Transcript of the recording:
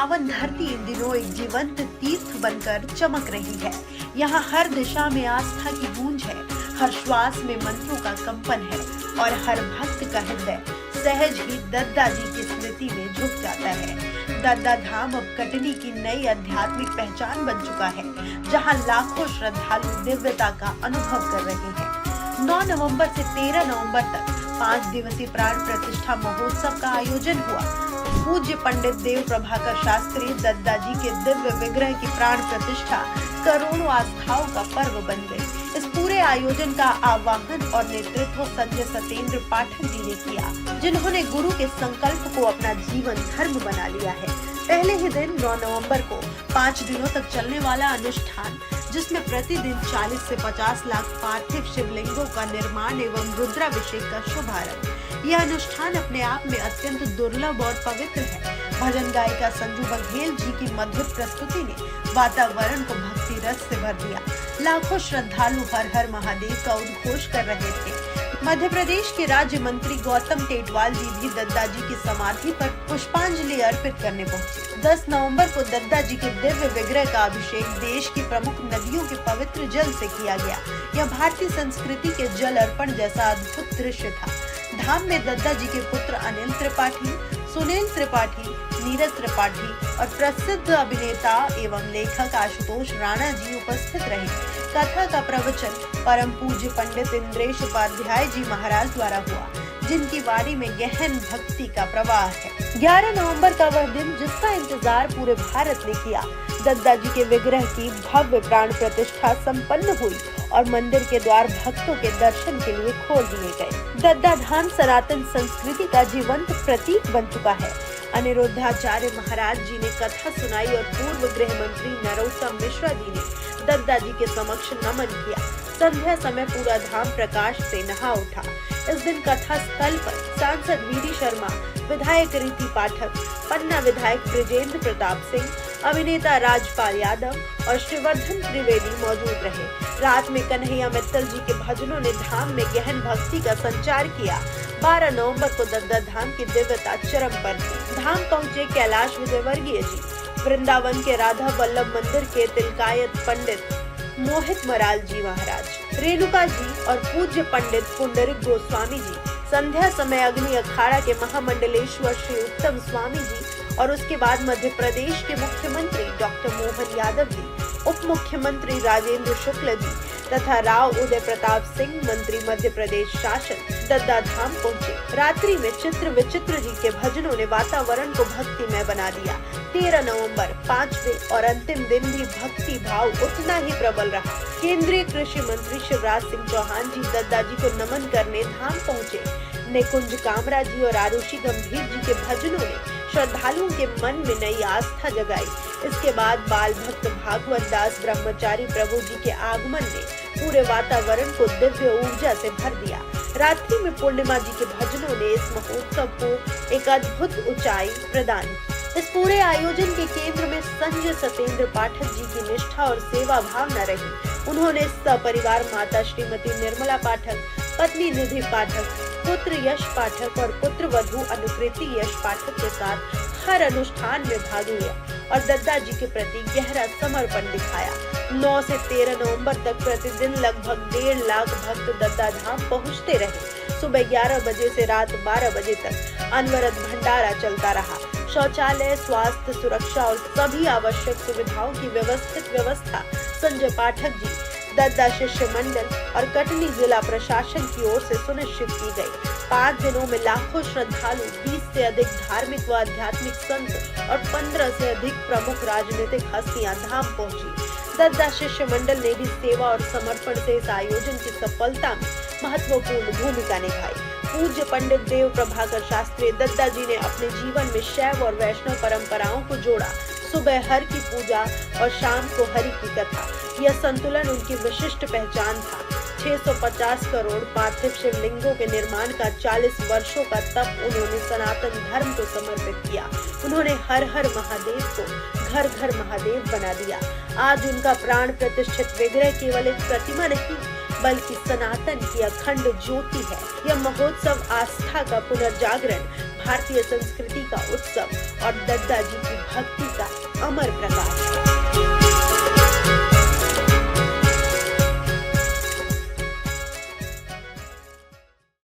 पावन धरती इन दिनों एक जीवंत तीर्थ बनकर चमक रही है। यहाँ हर दिशा में आस्था की गूंज है, हर श्वास में मंत्रों का कंपन है और हर भक्त का हृदय सहज ही दद्दा जी की स्मृति में झुक जाता है। दद्दा धाम अब कटनी की नई आध्यात्मिक पहचान बन चुका है, जहाँ लाखों श्रद्धालु दिव्यता का अनुभव कर रहे हैं। 9 नवंबर से 13 नवंबर तक 5 दिवसीय प्राण प्रतिष्ठा महोत्सव का आयोजन हुआ। पूज्य पंडित देव प्रभाकर शास्त्री दद्दा जी के दिव्य विग्रह की प्राण प्रतिष्ठा करोड़ों आस्थाओं का पर्व बन गई। इस पूरे आयोजन का आह्वान और नेतृत्व संजय सतेंद्र पाठक जी ने किया, जिन्होंने गुरु के संकल्प को अपना जीवन धर्म बना लिया है। पहले ही दिन 9 नवंबर को 5 दिनों तक चलने वाला अनुष्ठान, जिसमें प्रतिदिन 40 से 50 लाख पार्थिव शिवलिंगों का निर्माण एवं रुद्राभिषेक का शुभारंभ। यह अनुष्ठान अपने आप में अत्यंत दुर्लभ और पवित्र है। भजन गायिका संजू बघेल जी की मधुर प्रस्तुति ने वातावरण को भक्ति रस से भर दिया। लाखों श्रद्धालु हर हर महादेव का उद्घोष कर रहे थे। मध्य प्रदेश के राज्य मंत्री गौतम टेटवाल जी भी दद्दा जी की समाधि पर पुष्पांजलि अर्पित करने पहुंचे। 10 नवंबर को दद्दा जी के दिव्य विग्रह का अभिषेक देश की प्रमुख नदियों के पवित्र जल से किया गया। यह भारतीय संस्कृति के जल अर्पण जैसा अद्भुत दृश्य था। धाम में दद्दा जी के पुत्र अनिल त्रिपाठी, सुनील त्रिपाठी, नीरज त्रिपाठी और प्रसिद्ध अभिनेता एवं लेखक आशुतोष राणा जी उपस्थित रहे। कथा का प्रवचन परम पूज्य पंडित इंद्रेश उपाध्याय जी महाराज द्वारा हुआ, जिनकी वाणी में गहन भक्ति का प्रवाह है। 11 नवंबर का वह दिन जिसका इंतजार पूरे भारत ने किया। दद्दा जी के विग्रह की भव्य प्राण प्रतिष्ठा संपन्न हुई और मंदिर के द्वार भक्तों के दर्शन के लिए खोल दिए गए। दद्दा धाम सनातन संस्कृति का जीवंत प्रतीक बन चुका है। अनिरुद्धाचार्य महाराज जी ने कथा सुनाई और पूर्व गृह मंत्री नरोत्तम मिश्रा जी ने दद्दा जी के समक्ष नमन किया। संध्या समय पूरा धाम प्रकाश से नहा उठा। इस दिन कथा स्थल पर सांसद वीडी शर्मा, विधायक रीति पाठक, पन्ना विधायक ब्रिजेंद्र प्रताप सिंह, अभिनेता राजपाल यादव और श्रीवर्धन त्रिवेदी मौजूद रहे। रात में कन्हैया मित्तल जी के भजनों ने धाम में गहन भक्ति का संचार किया। 12 नवंबर को दद्दा धाम की दिव्यता चरम पर थी। धाम पहुंचे कैलाश विजयवर्गीय जी, वृंदावन के राधा वल्लभ मंदिर के तिलकायत पंडित मोहित मराल जी महाराज, रेणुका जी और पूज्य पंडित पुंडरिक गोस्वामी जी। संध्या समय अग्नि अखाड़ा के महामंडलेश्वर श्री उत्तम स्वामी जी और उसके बाद मध्य प्रदेश के मुख्यमंत्री डॉक्टर मोहन यादव जी, उप मुख्यमंत्री राजेंद्र शुक्ल जी तथा राव उदय प्रताप सिंह मंत्री मध्य प्रदेश शासन दद्दा धाम पहुंचे। रात्रि में चित्र विचित्र जी के भजनों ने वातावरण को भक्तिमय बना दिया। 13 नवंबर 5वें और अंतिम दिन भी भक्ति भाव उतना ही प्रबल रहा। केंद्रीय कृषि मंत्री शिवराज सिंह चौहान जी दद्दा जी को नमन करने धाम पहुंचे। निकुंज कामरा जी और आरुषि गंभीर जी के भजनों ने श्रद्धालुओं के मन में नई आस्था जगाई। इसके बाद बाल भक्त भागवत दास ब्रह्मचारी प्रभु जी के आगमन ने पूरे वातावरण को दिव्य ऊर्जा से भर दिया। रात्रि में पूर्णिमा जी के भजनों ने इस महोत्सव को एक अद्भुत ऊंचाई प्रदान की। इस पूरे आयोजन के केंद्र में संजय सतेंद्र पाठक जी की निष्ठा और सेवा भावना रही। उन्होंने सपरिवार माता श्रीमती निर्मला पाठक, पत्नी निधि पाठक, पुत्र यश पाठक और पुत्र वधू अनुकृति यश पाठक के साथ हर अनुष्ठान में भाग लिया और दद्दा जी के प्रति गहरा समर्पण दिखाया। 9 से 13 नवंबर तक प्रतिदिन लगभग 1.5 लाख भक्त दद्दा धाम पहुंचते रहे। सुबह 11 बजे से रात 12 बजे तक अनवरत भंडारा चलता रहा। शौचालय, स्वास्थ्य, सुरक्षा और सभी आवश्यक सुविधाओं की व्यवस्थित व्यवस्था संजय पाठक जी, दद्दा शिष्य मंडल और कटनी जिला प्रशासन की ओर से सुनिश्चित की गई। 5 दिनों में लाखों श्रद्धालु, 20 से अधिक धार्मिक व आध्यात्मिक संत और 15 से अधिक प्रमुख राजनीतिक हस्तियां धाम पहुंची। दद्दा शिष्य मंडल ने भी सेवा और समर्पण से इस आयोजन की सफलता में महत्वपूर्ण भूमिका निभाई। पूज्य पंडित देव प्रभाकर शास्त्री दद्दा जी ने अपने जीवन में शैव और वैष्णव परंपराओं को जोड़ा। सुबह हर की पूजा और शाम को हरि की कथा, यह संतुलन उनकी विशिष्ट पहचान था। 650 करोड़ पार्थिव शिवलिंगों के निर्माण का 40 वर्षों का तप उन्होंने सनातन धर्म को समर्पित किया। उन्होंने हर हर महादेव को घर घर महादेव बना दिया। आज उनका प्राण प्रतिष्ठित विग्रह केवल एक प्रतिमा नहीं, बल्कि सनातन की अखंड ज्योति है। यह महोत्सव आस्था का पुनर्जागरण, भारतीय संस्कृति का उत्सव और दद्दा जी की भक्ति का अमर प्रकाश।